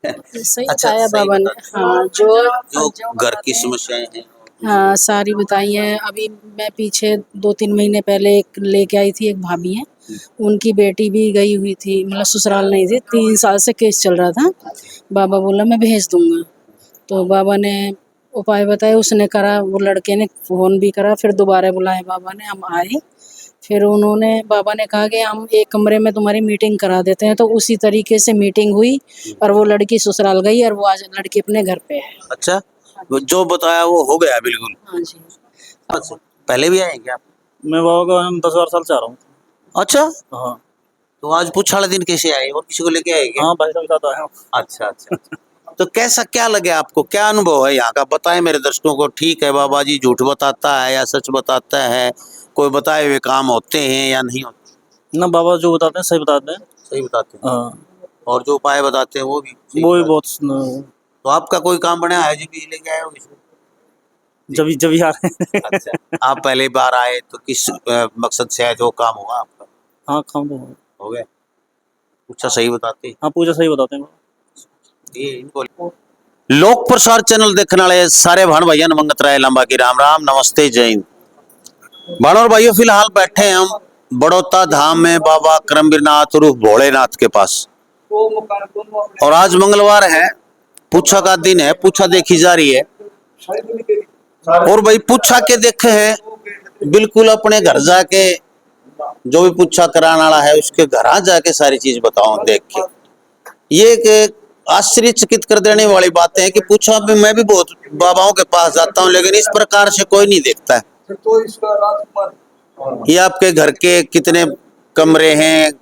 सही अच्छा, बताया सही बाबा ने। बताते हाँ, जो घर की समस्याएं हैं। हाँ सारी बताई हैं। अभी मैं पीछे 2-3 महीने पहले एक लेके आई थी, एक भाभी है, उनकी बेटी भी गई हुई थी, मतलब ससुराल नहीं थी, 3 साल से केस चल रहा था। बाबा बोला मैं भेज दूंगा, तो बाबा ने उपाय बताए, उसने करा, वो लड़के ने फ़ोन भी करा, फिर दोबारा बुलाया बाबा ने, हम आए। फिर उन्होंने बाबा ने कहा कि हम एक कमरे में तुम्हारी मीटिंग करा देते हैं, तो उसी तरीके से मीटिंग हुई और वो लड़की ससुराल गई और वो आज लड़की अपने घर पे है। अच्छा, वो जो बताया वो हो गया बिल्कुल। हाँ जी। अच्छा, पहले भी आए क्या आप? मैं बाबा का हम 10-12 साल से आ रहा हूँ। अच्छा, हाँ तो आज पूछा वाले दिन कैसे आए और किसी को लेके आए क्या? हाँ, भाई साहब के साथ आया हूँ। अच्छा अच्छा अच्छा। तो कैसा क्या लगे आपको, क्या अनुभव है यहाँ का, बताएं मेरे दर्शकों को। ठीक है, बाबा जी झूठ बताता है या सच बताता है, कोई बताए हुए काम होते हैं या नहीं होते? ना, बाबा जो बताते हैं सही बताते हैं। सही बताते हैं, हाँ, और जो उपाय बताते हैं वो भी सही वो भी बताते बहुत हैं। तो आपका कोई काम बना है जी भी लेके आए हो इसमें? जब जब आ रहे हैं। अच्छा, आप पहली बार आए तो किस मकसद से आए, जो काम हुआ आपका? हाँ, काम तो हो गया? अच्छा, सही बताते हैं। हाँ, पूजा सही बताते हैं। ये इनको लोक प्रसार चैनल देखने वाले सारे भाण भाइयों ने मंगत राय लंबा की राम राम, नमस्ते, जय हिंद। भाण और भाइयों, फिलहाल बैठे हैं हम बड़ौता धाम में बाबा करमवीरनाथ उर्फ भोलेनाथ के पास, और आज मंगलवार है, पूछा का दिन है, पूछा देखी जा रही है। और भाई पूछा के देखे हैं बिल्कुल अपने घर जाके, जो भी पूछा कराने वाला है उसके घर जाके सारी चीज बताओ देख के। ये एक आश्चर्यचकित कर देने वाली बातें हैं कि पूछा भी, मैं भी बहुत बाबाओं के पास जाता हूँ लेकिन इस प्रकार से कोई नहीं देखता है। ये आपके घर के कितने कमरे हैं,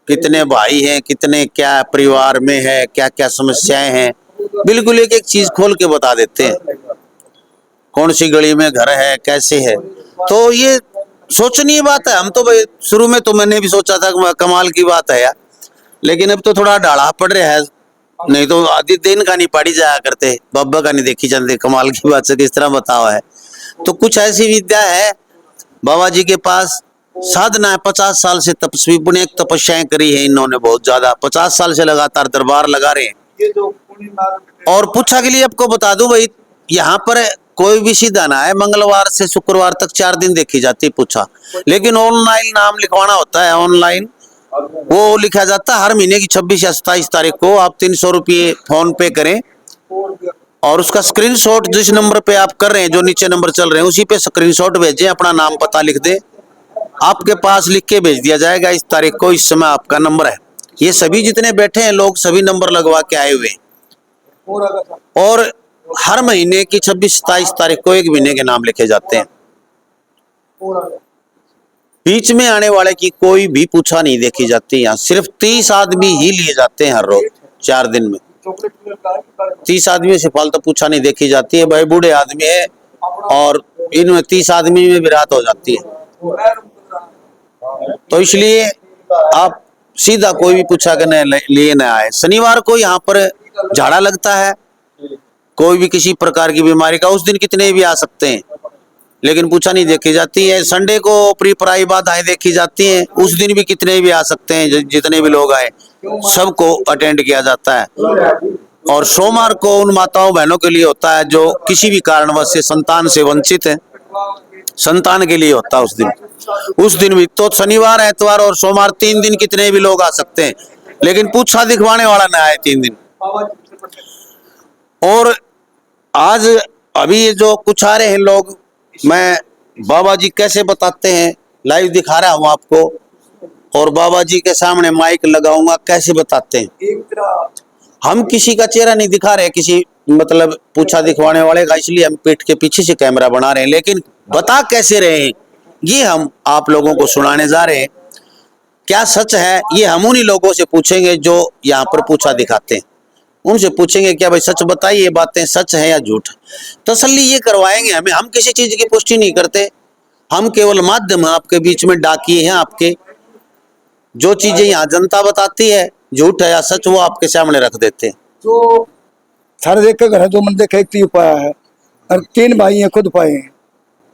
कितने भाई हैं, कितने क्या परिवार में है, क्या क्या समस्याएं हैं, बिल्कुल एक एक चीज खोल के बता देते हैं। कौन सी गली में घर है, कैसे है, तो ये सोचनीय बात है। हम तो भाई शुरू में तो मैंने भी सोचा था कि कमाल की बात है यार, लेकिन अब तो थोड़ा ढाला पड़ रहा है, नहीं तो आधी दिन का नहीं पढ़ी जाया करते, बाबा का नहीं देखी चलते। कमाल की बात से किस तरह बतावा है। तो कुछ ऐसी विद्या है बाबा जी के पास, साधना है। 50 साल से तपस्वी पुण्य तपस्याएं करी है इन्होंने, बहुत ज्यादा, 50 साल से लगातार दरबार लगा रहे हैं। और पूछा के लिए आपको बता दूं भाई, यहाँ पर कोई भी सीधा ना है, मंगलवार से शुक्रवार तक 4 दिन देखी जाती पूछा, लेकिन ऑनलाइन नाम लिखवाना होता है। ऑनलाइन वो लिखा जाता है हर महीने की 26 या 27 तारीख को। आप 300 रुपये फोन पे करें और उसका स्क्रीनशॉट जिस नंबर पे आप कर रहे हैं, जो नीचे नंबर चल रहे हैं, उसी पे स्क्रीनशॉट भेजें, अपना नाम पता लिख दें, आपके पास लिख के भेज दिया जाएगा इस तारीख को, इस समय आपका नंबर है। ये सभी जितने बैठे हैं लोग सभी नंबर लगवा के आए हुए हैं, और हर महीने की 26-27 तारीख को एक महीने के नाम लिखे जाते हैं। बीच में आने वाले की कोई भी पूछा नहीं देखी जाती। यहाँ सिर्फ 30 आदमी ही लिए जाते हैं हर रोज 4 दिन में। 30 आदमी से फालतू पूछा नहीं देखी जाती है। भाई बूढ़े आदमी है और इनमें 30 आदमी में भी रात हो जाती है, तो इसलिए आप सीधा कोई भी पूछा के लिए न आए। शनिवार को यहाँ पर झाड़ा लगता है, कोई भी किसी प्रकार की बीमारी का, उस दिन कितने भी आ सकते हैं, लेकिन पूछा नहीं देखी जाती है। संडे को प्री पराई बाधाएं देखी जाती हैं, उस दिन भी कितने भी आ सकते हैं, जितने भी लोग आए सबको अटेंड किया जाता है। और सोमवार को उन माताओं बहनों के लिए होता है जो किसी भी कारणवश से संतान से वंचित है, संतान के लिए होता है उस दिन भी। तो शनिवार, एतवार और सोमवार 3 दिन कितने भी लोग आ सकते हैं, लेकिन पूछा दिखवाने वाला ना आए 3 दिन। और आज अभी ये जो कुछ आ रहे हैं लोग, मैं बाबा जी कैसे बताते हैं लाइव दिखा रहा हूं आपको, और बाबा जी के सामने माइक लगाऊंगा कैसे बताते हैं। हम किसी का चेहरा नहीं दिखा रहे, किसी मतलब पूछा दिखवाने वाले का, इसलिए हम पीठ के पीछे से कैमरा बना रहे हैं, लेकिन बता कैसे रहे हैं ये हम आप लोगों को सुनाने जा रहे हैं। क्या सच है ये हम उन्हीं लोगों से पूछेंगे जो यहाँ पर पूछा दिखाते हैं। उनसे पूछेंगे क्या भाई सच बताइए, ये बातें सच है या झूठ, तसल्ली ये करवाएंगे हमें। हम किसी चीज की पुष्टि नहीं करते, हम केवल माध्यम आपके बीच में डाकिए हैं आपके। जो चीजें यहाँ जनता बताती है झूठ है या सच, वो आपके सामने रख देते हैं। जो सारे देख के घर है, जो मन देखे एक तीर पाया है, और 3 भाई हैं खुद पाए हैं।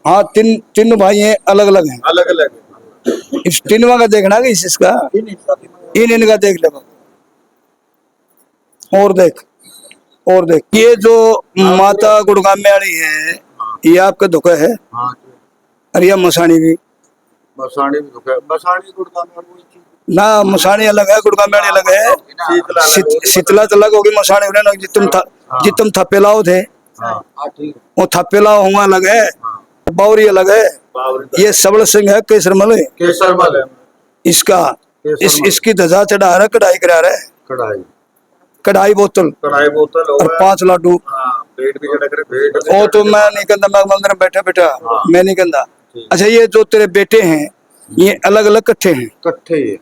हाँ, तीन भाई हैं, अलग अलग हैं, अलग अलग। इस तीनों का देखना कि इसका इन इनका देख ले। और देख ये जो माता गुड़गामे वाली है ये आपका दुकान है। हाँ और ये मसाणी भी मसाणी भी दुकान, मसाणी गुड़गामे वाली वही चीज। ना, मसाणी अलग है, गुड़गामे वाली अलग है। शीतला अलग होगी। शीतला तो अलग होगी, मसाणी वाले जितम थप्पे लाओ थे हाँ ठीक है। वो थप्पे लाओ हुआ अलग है, बावरी अलग है। बावरी ये सबल सिंह है केसरमल है केसरमल है। इसका, केसरमल। इसकी ध्वजा चढ़ा रहा है, कढ़ाई करा रहा है, कढ़ाई कढ़ाई बोतल कढ़ाई बोतल और 5 लाडू। हाँ पेट भी चढ़ा करे पेट। वो तो मैं नहीं कहता, मैं मंदिर में बैठा बैठा हाँ। मैं नहीं कहता। अच्छा ये जो तेरे बेटे हैं ये अलग अलग कट्ठे हैं, इकट्ठे ही है,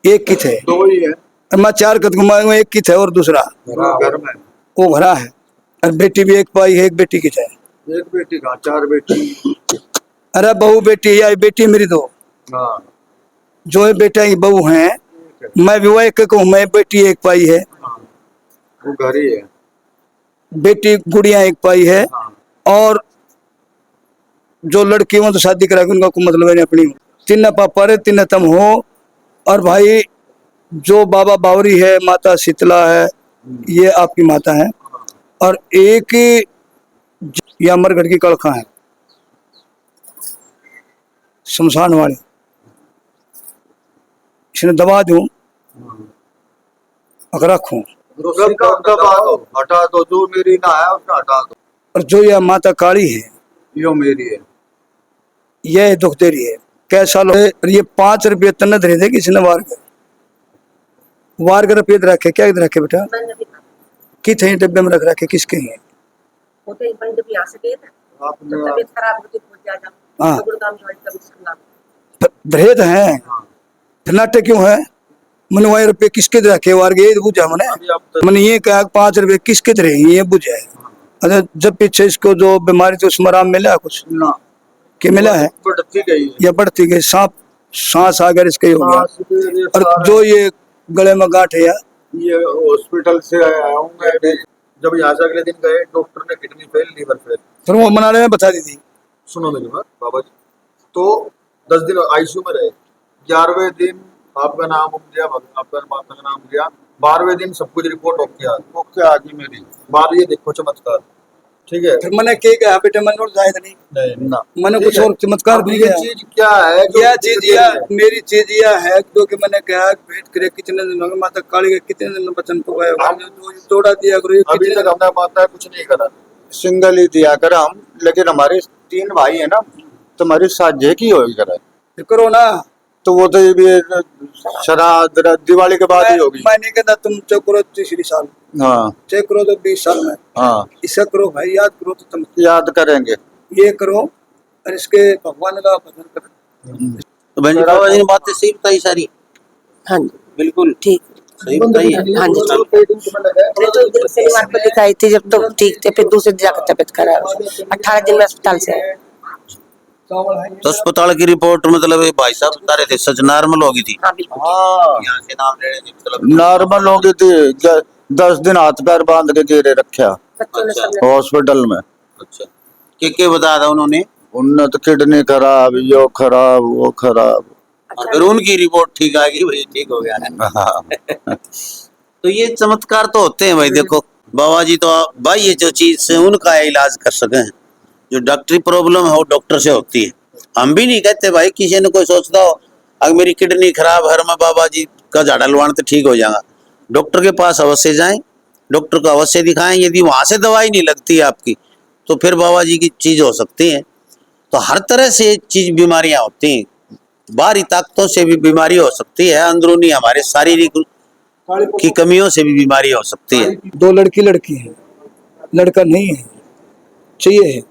एक की थे, दो ही है। मैं 4 कद घुमाऊंगा, एक की थे और दूसरा घर में वो भरा है। और बेटी भी एक पाई है, एक बेटी की थे। एक बेटी का 4 बेटी। अरे बहू बेटी या बेटी मेरी दो, हाँ जो है बेटा की बहू है, मैं भी वो एक को, मैं बेटी एक पाई है, वो घर ही है। बेटी गुड़िया एक पाई है। हाँ और जो लड़की हो तो शादी करा के उनका कोई मतलब नहीं अपनी। 3 पापा रे 3 तुम हो। और भाई जो बाबा बावरी है, माता शीतला है, ये आपकी माता है। और एक ये अमरगढ़ की कड़खा है शमशान वाली, इसने दबा दूं अगर रखूं। हटा दो, जो मेरी ना है उसने हटा दो। और जो यह माता काली है यो मेरी है। यह दुख दे रही है। कैसा लो, और ये 5 रुपये तन धरे थे किसी ने वार कर रुपये रखे, क्या इधर रखे बेटा, किथे डब्बे में रख रखे, किसके हैं? हाँ दहेज है, फिर नाट्य क्यों है? मैंने वही रुपये किसके दे रखे वार गए बुझा मैंने ये कहा 5 रुपये किसके दे रहे ये बुझा है। अच्छा जब पीछे इसको जो बीमारी थी उसमें आराम मिला कुछ ना कि मिला है बढ़ती गई या बढ़ती गई? सांस अगर इसके हो गया। और जो ये गले में गांठ है यार, ये हॉस्पिटल से आया हूँ मैं, जब यहाँ से अगले दिन गए डॉक्टर ने किडनी फेल लीवर फेल। फिर वो मनाने में बता दी थी। सुनो मेरी बात बाबा जी, तो 10 दिन आईसीयू में रहे। 11वें दिन आपका नाम लिया, आपका माता का नाम लिया। 12वें दिन सब कुछ रिपोर्ट ओके आ गई मेरी। 12 ये देखो चमत्कार, ठीक है। फिर मैंने कहा बेटा मन और जायद नहीं ना मैंने कुछ और चमत्कार नहीं ये किया। चीज क्या है जो यह चीज मेरी चीज यह है क्योंकि मैंने कहा भेंट करे कितने दिन हो गए माता काली के, कितने दिन में बचन को गए तोड़ा दिया करो। अभी तक हमने माता कुछ नहीं करा, सिंगल ही दिया कर हम। लेकिन हमारे 3 भाई है ना, तुम्हारी साझे की होगी करा करो ना, तो वो तो ये भी शराब दिवाली के बाद ही होगी। मैं नहीं कहता तुम चेक करो 30 साल, हाँ चेक करो तो 20 साल में, हाँ इसे करो भाई, याद करो तो तुम याद करेंगे। ये करो और इसके भगवान का भजन करो। तो बहन जी बाबा जी ने बातें सही बताई सारी। हाँ जी बिल्कुल ठीक। सही बताई है। हाँ जी शनिवार को दिखाई थी जब तो ठीक थे, फिर दूसरे दिन जाकर तबियत खराब, 18 दिन में अस्पताल से आए। तो अस्पताल की रिपोर्ट मतलब ये भाई साहब बता रहे थे सच नॉर्मल होगी थी। हाँ बिल्कुल हाँ यहाँ से नाम ले रहे थे मतलब नॉर्मल हो गई थी। 10 दिन हाथ पैर बांध के घेरे रखा बच्चों ने अच्छा। सब हॉस्पिटल में। अच्छा क्या बताया था उन्होंने? उन्हें तो किडनी खराब, यो खराब, वो खराब। और फिर उनकी रिपोर्ट ठीक आ गई, भाई ठीक हो गया है। हाँ। तो ये चमत्कार तो होते हैं भाई। देखो बाबा जी तो भाई ये जो चीज से उनका इलाज कर सके, जो डॉक्टरी प्रॉब्लम है वो डॉक्टर से होती है। हम भी नहीं कहते भाई, किसी ने कोई सोचता हो अगर मेरी किडनी खराब है मैं बाबा जी का झाड़ा लुआने तो ठीक हो जाएगा, डॉक्टर के पास अवश्य जाएं, डॉक्टर को अवश्य दिखाएं। यदि वहां से दवाई नहीं लगती है आपकी तो फिर बाबा जी की चीज हो सकती है। तो हर तरह से चीज बीमारियां होती हैं, बाहरी ताकतों से भी बीमारी हो सकती है, अंदरूनी हमारे शारीरिक की कमियों से भी बीमारी हो सकती है। 2 लड़की है, लड़का नहीं है, चाहिए है।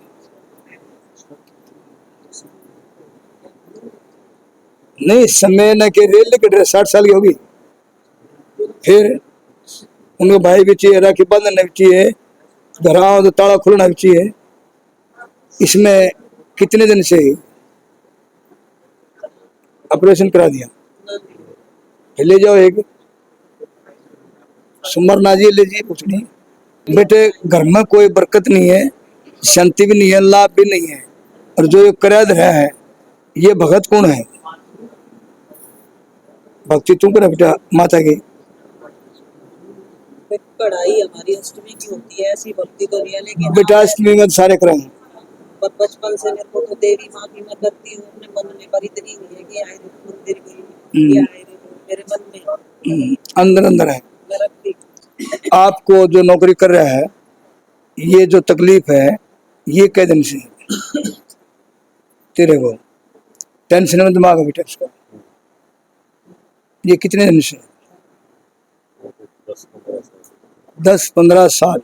नहीं समय न के रेल निकट 60 साल की होगी, फिर उनके भाई भी चाहिए, राखी बांधना भी चाहिए, घरा तो ताला खुलना भी चाहिए। इसमें कितने दिन से ऑपरेशन करा दिया, ले जाओ एक सुमर नाजी ले जी, कुछ नहीं बेटे। घर में कोई बरकत नहीं है, शांति भी नहीं है, लाभ भी नहीं है। और जो करा रहा है ये भगत कौन है? भक्ति तुम करा बेटा माता की। कढ़ाई हमारी अष्टमी की होती है, ऐसी भक्ति तो नहीं है, लेकिन बेटा अष्टमी में सारे कराएंगे। पर बचपन से मेरे को तो देवी माँ की मैं करती हूँ अपने मन में, पर इतनी नहीं है कि आए रे मंदिर गई, ये आए रे मेरे मन में अंदर अंदर है। मैं रखती हूँ। आपको जो नौकरी कर रहा है, ये जो तकलीफ है, ये कै दिन से है? तेरे को टेंशन में दिमाग है बेटा इसका, ये कितने दिन से? 10-15 साल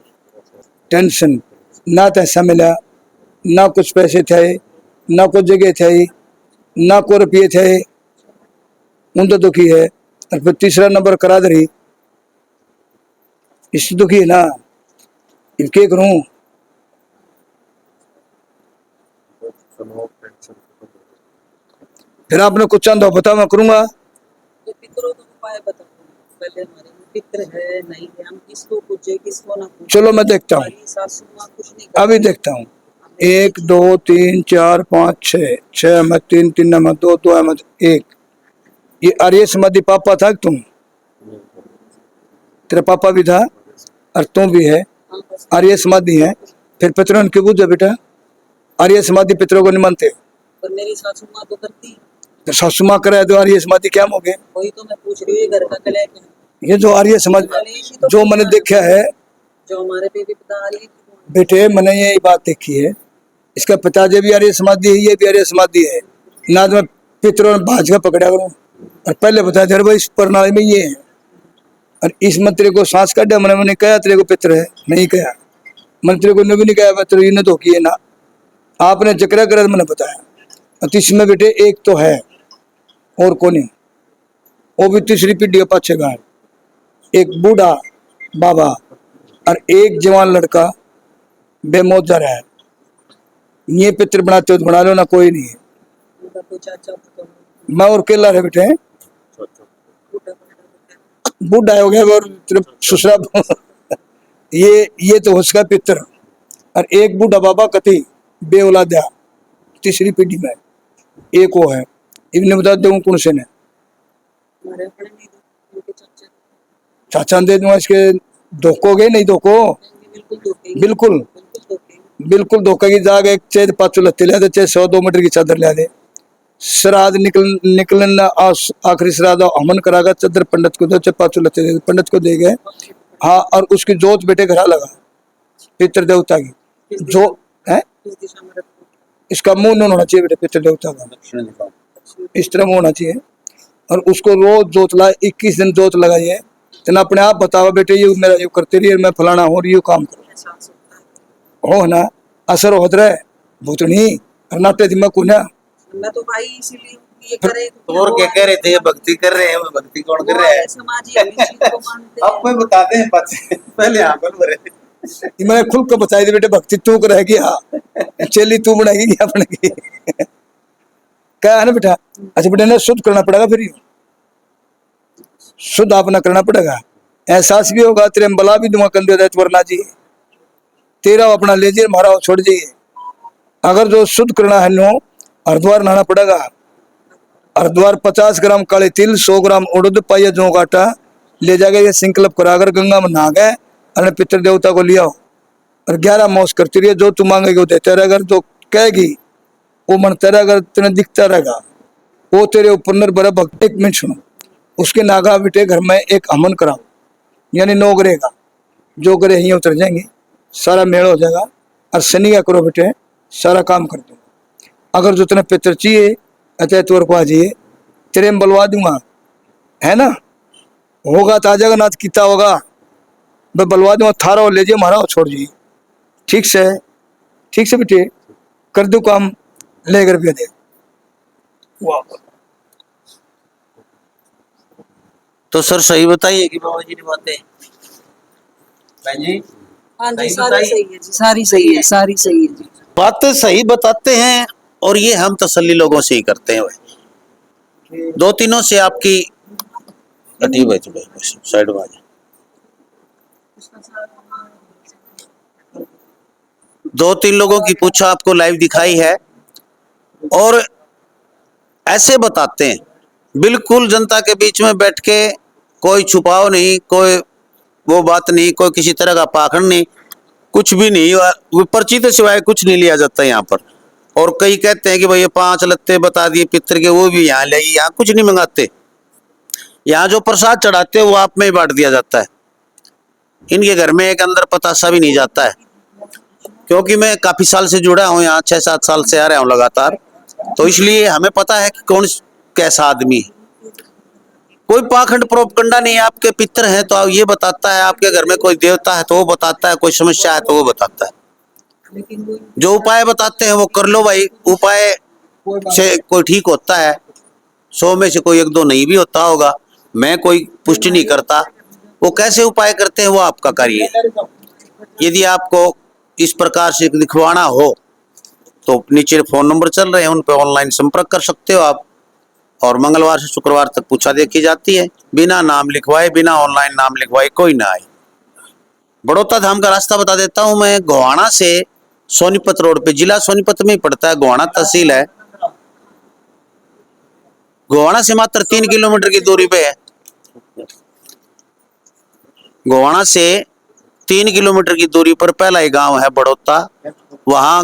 टेंशन, ना पैसा मिला, ना कुछ पैसे थे, ना कुछ जगह थे, ना को रुपये थे, उन तो दुखी है। और फिर तीसरा नंबर करा दे रही, इससे दुखी है ना। क्या करूं? फिर आपने कुछ चांदा बता, मैं करूंगा। तो पितरों का उपाय बताओ पहले, हमारे में पितर है नहीं है, हम किसको पूछे किसको ना पूछे। चलो मैं देखता हूँ, हमारी सासू माँ कुछ नहीं करती। अभी देखता हूँ। 1 2 3 4 5 6, 6 में 3, 3 में 2, 2 में 1। ये आर्य समाधि पापा था कि तुम? तेरा पापा भी था और तुम भी है, आर्य समाधि है। फिर पितरों की पूजा बेटा, आर्य समाधि पितरों को नहीं मानते। पर मेरी सासू माँ तो करती, तो सासू माँ करे तो आर्य समाधि क्या हो गए? वही तो मैं पूछ रही हूँ, ये घर का कलह क्या है? ये जो आर्य समाज जो मैंने देखा है जो हमारे पे भी पिता आ रही है बेटे, मैंने यही बात देखी है। इसका पिताजी भी आर्य समाधि है, ये भी आर्य समाधि है। ना तो मैं पितरों ने भाज का पकड़ा करूँ और पहले बता दे भाई इस प्रणाली में ये है, और इस मंत्री को सांस काटा। मैंने कहा तेरे को पितर है, नहीं कहा। मंत्री को भी नहीं कहा पितर ये तो किए ना, आपने चक्रा करा मैंने बताया। और इसमें बेटे एक तो है और कौन है, वो भी तीसरी पीढ़ी का पाछे का है। एक बूढ़ा बाबा और एक जवान लड़का बेमौत जा रहा है। ये पितर बनाते हो तो बना लो ना, कोई नहीं है। उनका कोई चाचा तो मैं और केला रहे बेटे, बूढ़ा हो गया और ससुरा ये तो उसका पितर। और एक बूढ़ा बाबा कति बे औलादा तीसरी पीढ़ी में, एक वो है। इन्हें बता दूं कौन से ने? हमारे अपने नहीं दो, उनके चाचा चाचा दे दूंगा। इसके धोखोगे नहीं धोखो, बिल्कुल धोखे, बिल्कुल बिल्कुल धोखे। बिल्कुल धोखे की जाग। एक चाहे 5 लत्ते ले दे, चाहे 100-2 मीटर की चादर ले दे। श्राद्ध निकलना आखिरी श्राद्ध हमन करागा, चादर पंडित को दो, चाहे 5 लत्ते दे पंडित को दे गए। हाँ, और उसकी जोत बेटे घर लगा पितर देवता की जो है। किस दिशा में रखो? इसका मुंह नहीं होना चाहिए बेटे पितर देवता का, इस तरह मुंह होना चाहिए। और उसको रोज जोत ला, 21 दिन जोत लगाइए। तो अपने आप बताओ बेटे ये मेरा ये करते रहिए, मैं फलाना हो रही हूँ काम करो, एहसास होता है। हो ना असर हो रहा है भूतनी और नाटे दिमाग को ना। मैं तो भाई इसीलिए ये करे और क्या कह रहे थे? भक्ति कर रहे हैं, भक्ति कौन कर रहा है? समाज ही इस चीज को मानते आप कोई बता दें पहले यहाँ पर बोले। ये मैंने खुद को बताई थी बेटे, भक्ति तू करेगी। हाँ चेली तू बनाएगी क्या अपने की? क्या है ना बेटा? अच्छा बेटा ने शुद्ध करना पड़ेगा, फिर शुद्ध अपना करना पड़ेगा। एहसास भी होगा, तेरे बला भी दूंगा कंधे दे वरना जी तेरा अपना ले जाइए, मारा छोड़ जाइए। अगर जो शुद्ध करना है नो हरिद्वार नहाना पड़ेगा। हरिद्वार 50 ग्राम काले तिल, 100 ग्राम उड़द, पाइया जौ का आटा ले जाकर ये संकल्प कराकर गंगा में नहा गए और पितर देवता को लिया और 11 मौज करती रही। जो तू मांगेगी वो देते रहेगा, जो कहेगी वो मनता रहेगा, तेने दिखता रहेगा, वो तेरे ऊपर निर्भर है। भक्त 1 मिनट सुनो, उसके नागा बेटे घर में एक हवन कराओ, यानी 9 ग्रह का, जो ग्रह यहीं उतर जाएंगे, सारा मेल हो जाएगा। और शनि का करो बेटे, सारा काम कर दो। अगर जो तेने पितर चाहिए अच्छा तोर को आ जाइए, तेरे में बलवा दूंगा, है ना? होगा तो आ जाएगा, ना किता होगा मैं बलवा दूंगा। थारा ले जाइए, हमारा छोड़ जाइए। ठीक से बेटे कर दो काम, लेकर रुपया दे। वाह, तो सर सही बताइए कि बाबा जी ने बातें बहन जी हाँ जी, सही सारी बताइए। सही है जी, सारी सही है, सारी सही है जी। बात सही बताते हैं और ये हम तसल्ली लोगों से ही करते हैं भाई। 2-3 से आपकी हटी भाई, थोड़ा साइड में आ जाए। 2-3 लोगों की पूछा आपको लाइव दिखाई है और ऐसे बताते हैं बिल्कुल जनता के बीच में बैठ के, कोई छुपाव नहीं, कोई वो बात नहीं, कोई किसी तरह का पाखंड नहीं, कुछ भी नहीं। वो पर्ची तो सिवाय कुछ नहीं लिया जाता यहाँ पर। और कई कहते हैं कि भाई ये 5 लत्ते बता दिए पितर के, वो भी यहाँ ले, यहाँ कुछ नहीं मंगाते। यहाँ जो प्रसाद चढ़ाते हैं वो आप में ही बांट दिया जाता है। इनके घर में एक अंदर पतासा भी नहीं जाता है। क्योंकि मैं काफी साल से जुड़ा हूँ यहाँ, 6-7 साल से आ रहा हूँ लगातार, तो इसलिए हमें पता है कि कौन कैसा आदमी है। कोई पाखंड प्रोपगंडा नहीं है। आपके पितर हैं तो ये बताता है, आपके घर में कोई देवता है तो वो बताता है, कोई समस्या है तो वो बताता है। जो उपाय बताते हैं वो कर लो भाई, उपाय से कोई ठीक होता है, 100 में से कोई 1-2 नहीं भी होता होगा, मैं कोई पुष्टि नहीं करता। वो कैसे उपाय करते हैं वो आपका कार्य है। यदि आपको इस प्रकार से दिखवाना हो तो नीचे फोन नंबर चल रहे हैं, उन पर ऑनलाइन संपर्क कर सकते हो आप। और मंगलवार से शुक्रवार तक पूछा देखी जाती है, बिना नाम लिखवाए, बिना ऑनलाइन नाम लिखवाए कोई ना आए। बड़ौदा धाम का रास्ता बता देता हूं मैं। गोहाना से सोनीपत रोड पे, जिला सोनीपत में ही पड़ता है, गोहाना तहसील है। गोहाना से मात्र 3 किलोमीटर की दूरी पे है। गोहाना से 3 किलोमीटर की दूरी पर पहला ही गांव है बड़ौदा। वहां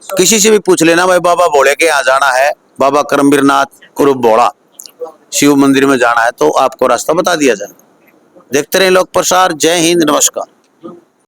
किसी से भी पूछ लेना भाई बाबा भोले के यहाँ जाना है, बाबा करमवीर नाथ उर्फ भोला शिव मंदिर में जाना है, तो आपको रास्ता बता दिया जाए। देखते रहे लोक प्रसार। जय हिंद, नमस्कार।